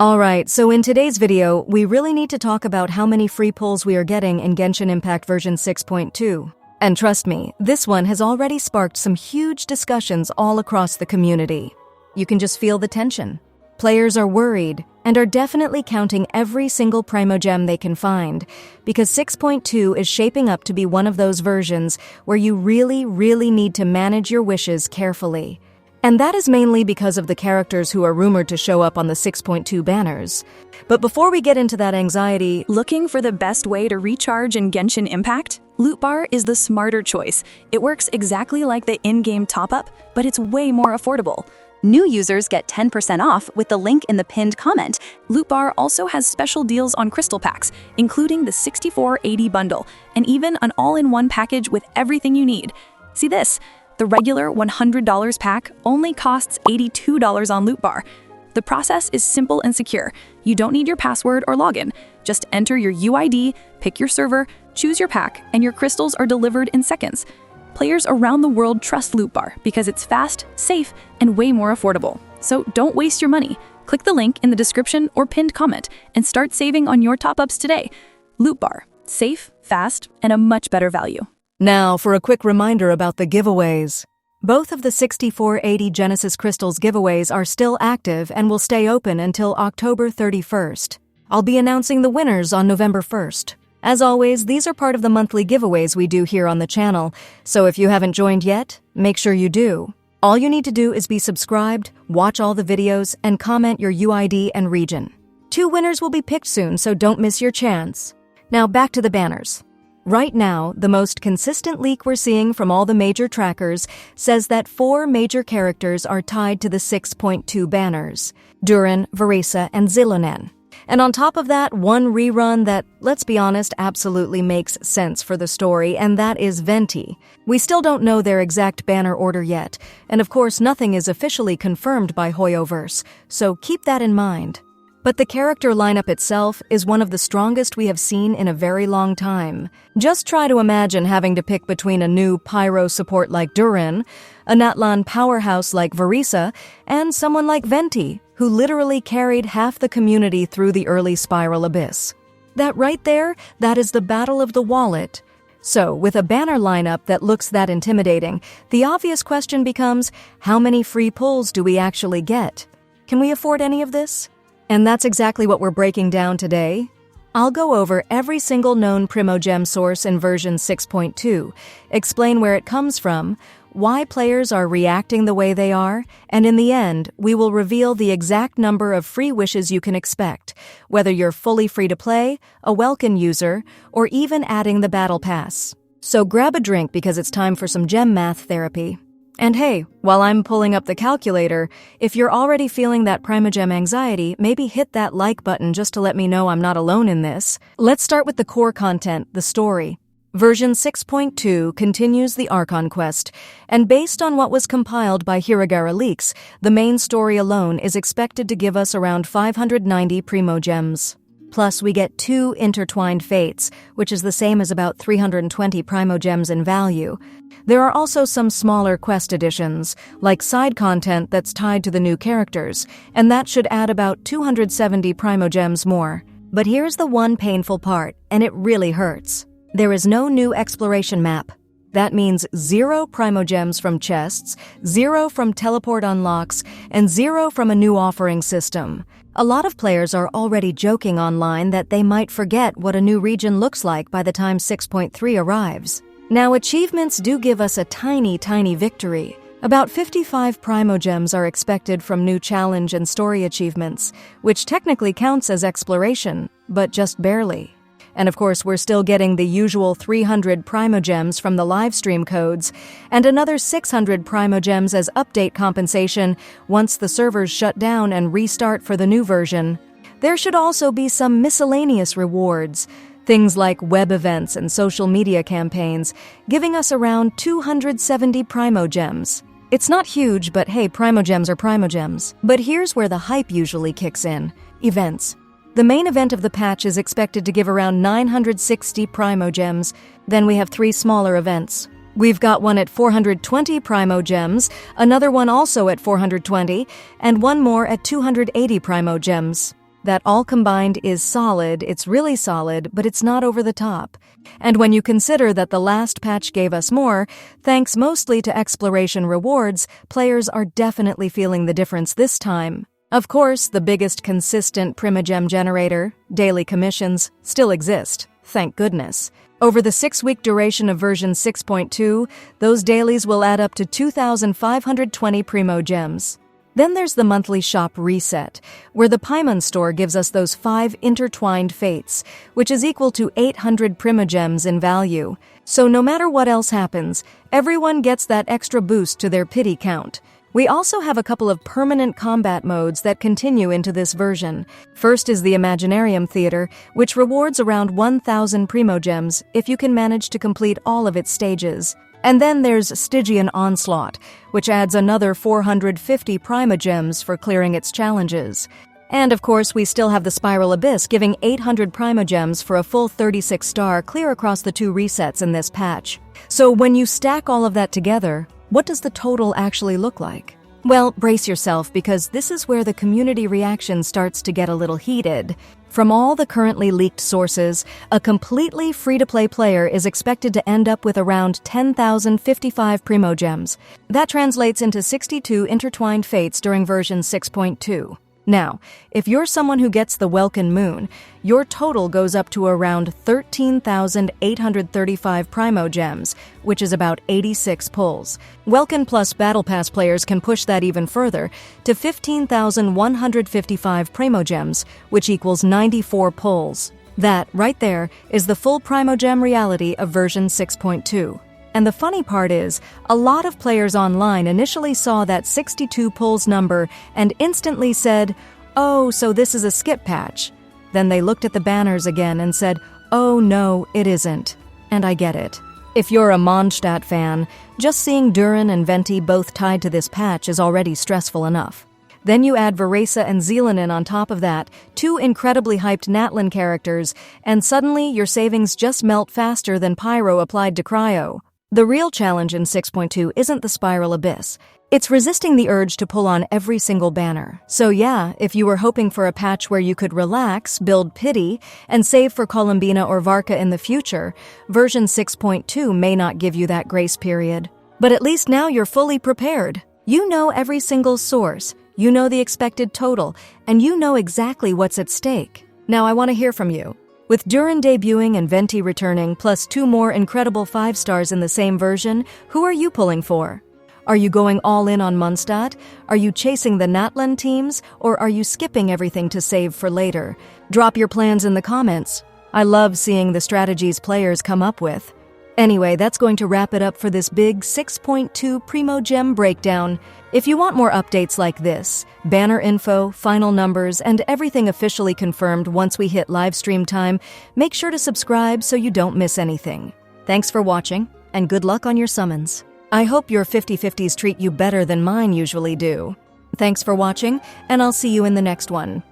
Alright, so in today's video, we really need to talk about how many free pulls we are getting in Genshin Impact version 6.2. And trust me, this one has already sparked some huge discussions all across the community. You can just feel the tension. Players are worried and are definitely counting every single Primogem they can find, because 6.2 is shaping up to be one of those versions where you really need to manage your wishes carefully. And that is mainly because of the characters who are rumored to show up on the 6.2 banners. But before we get into that anxiety, looking for the best way to recharge in Genshin Impact? Loot Bar is the smarter choice. It works exactly like the in-game top-up, but it's way more affordable. New users get 10% off with the link in the pinned comment. Loot Bar also has special deals on crystal packs, including the 6480 bundle, and even an all-in-one package with everything you need. See this? The regular $100 pack only costs $82 on Loot Bar. The process is simple and secure. You don't need your password or login. Just enter your UID, pick your server, choose your pack, and your crystals are delivered in seconds. Players around the world trust Loot Bar because it's fast, safe, and way more affordable. So don't waste your money. Click the link in the description or pinned comment and start saving on your top-ups today. Loot Bar. Safe, fast, and a much better value. now for a quick reminder about the giveaways. Both of the 6480 Genesis Crystals giveaways are still active and will stay open until October 31st. I'll be announcing the winners on November 1st. As always, these are part of the monthly giveaways we do here on the channel, so if you haven't joined yet, make sure you do. All you need to do is be subscribed, watch all the videos, and comment your UID and region. 2 winners will be picked soon, so don't miss your chance. Now back to the banners. Right now, the most consistent leak we're seeing from all the major trackers says that 4 major characters are tied to the 6.2 banners: Durin, Varesa, and Xilonen. And on top of that, one rerun that, let's be honest, absolutely makes sense for the story, and that is Venti. We still don't know their exact banner order yet, and of course nothing is officially confirmed by Hoyoverse, so keep that in mind. But the character lineup itself is one of the strongest we have seen in a very long time. Just try to imagine having to pick between a new pyro support like Durin, a Natlan powerhouse like Varesa, and someone like Venti, who literally carried half the community through the early spiral abyss. That right there, that is the battle of the wallet. So, with a banner lineup that looks that intimidating, the obvious question becomes, how many free pulls do we actually get? Can we afford any of this? And that's exactly what we're breaking down today. I'll go over every single known Primogem source in version 6.2, explain where it comes from, why players are reacting the way they are, and in the end, we will reveal the exact number of free wishes you can expect, whether you're fully free to play, a Welkin user, or even adding the Battle Pass. So grab a drink because it's time for some gem math therapy. And hey, while I'm pulling up the calculator, if you're already feeling that Primogem anxiety, maybe hit that like button just to let me know I'm not alone in this. Let's start with the core content, the story. Version 6.2 continues the Archon quest, and based on what was compiled by Hiragara Leaks, the main story alone is expected to give us around 590 Primogems. Plus, we get 2 intertwined fates, which is the same as about 320 Primogems in value. There are also some smaller quest additions, like side content that's tied to the new characters, and that should add about 270 Primogems more. But here's the one painful part, and it really hurts. There is no new exploration map. That means 0 Primogems from chests, 0 from teleport unlocks, and 0 from a new offering system. A lot of players are already joking online that they might forget what a new region looks like by the time 6.3 arrives. Now, achievements do give us a tiny victory. About 55 Primogems are expected from new challenge and story achievements, which technically counts as exploration, but just barely. And of course, we're still getting the usual 300 Primogems from the livestream codes, and another 600 Primogems as update compensation once the servers shut down and restart for the new version. There should also be some miscellaneous rewards, things like web events and social media campaigns, giving us around 270 Primogems. It's not huge, but hey, Primogems are Primogems. But here's where the hype usually kicks in: events. The main event of the patch is expected to give around 960 Primogems. Then we have 3 smaller events. We've got one at 420 Primogems, another one also at 420, and one more at 280 Primogems. That all combined is solid, it's really solid, but it's not over the top. And when you consider that the last patch gave us more, thanks mostly to exploration rewards, players are definitely feeling the difference this time. Of course, the biggest consistent Primogem generator, daily commissions, still exist, thank goodness. Over the 6-week duration of version 6.2, those dailies will add up to 2,520 Primogems. Then there's the monthly shop reset, where the Paimon store gives us those 5 intertwined fates, which is equal to 800 Primogems in value. So no matter what else happens, everyone gets that extra boost to their pity count. We also have a couple of permanent combat modes that continue into this version. First is the Imaginarium Theater, which rewards around 1,000 Primogems if you can manage to complete all of its stages. And then there's Stygian Onslaught, which adds another 450 Primogems for clearing its challenges. And of course, we still have the Spiral Abyss giving 800 Primogems for a full 36-star clear across the 2 resets in this patch. So when you stack all of that together, what does the total actually look like? Well, brace yourself because this is where the community reaction starts to get a little heated. From all the currently leaked sources, a completely free-to-play player is expected to end up with around 10,055 Primogems. That translates into 62 intertwined fates during version 6.2. Now, if you're someone who gets the Welkin Moon, your total goes up to around 13,835 Primogems, which is about 86 pulls. Welkin plus Battle Pass players can push that even further to 15,155 Primogems, which equals 94 pulls. That, right there, is the full Primogem reality of version 6.2. And the funny part is, a lot of players online initially saw that 62 pulls number and instantly said, "Oh, so this is a skip patch." Then they looked at the banners again and said, "Oh no, it isn't." And I get it. If you're a Mondstadt fan, just seeing Durin and Venti both tied to this patch is already stressful enough. Then you add Varesa and Xilonen on top of that, 2 incredibly hyped Natlan characters, and suddenly your savings just melt faster than pyro applied to cryo. The real challenge in 6.2 isn't the Spiral Abyss. It's resisting the urge to pull on every single banner. So yeah, if you were hoping for a patch where you could relax, build pity, and save for Columbina or Varka in the future, version 6.2 may not give you that grace period. But at least now you're fully prepared. You know every single source, you know the expected total, and you know exactly what's at stake. Now I want to hear from you. With Durin debuting and Venti returning, plus 2 more incredible 5-stars in the same version, who are you pulling for? Are you going all in on Mondstadt? Are you chasing the Natlan teams? Or are you skipping everything to save for later? Drop your plans in the comments. I love seeing the strategies players come up with. Anyway, that's going to wrap it up for this big 6.2 Primogem breakdown. If you want more updates like this, banner info, final numbers, and everything officially confirmed once we hit live stream time, make sure to subscribe so you don't miss anything. Thanks for watching, and good luck on your summons. I hope your 50/50s treat you better than mine usually do. Thanks for watching, and I'll see you in the next one.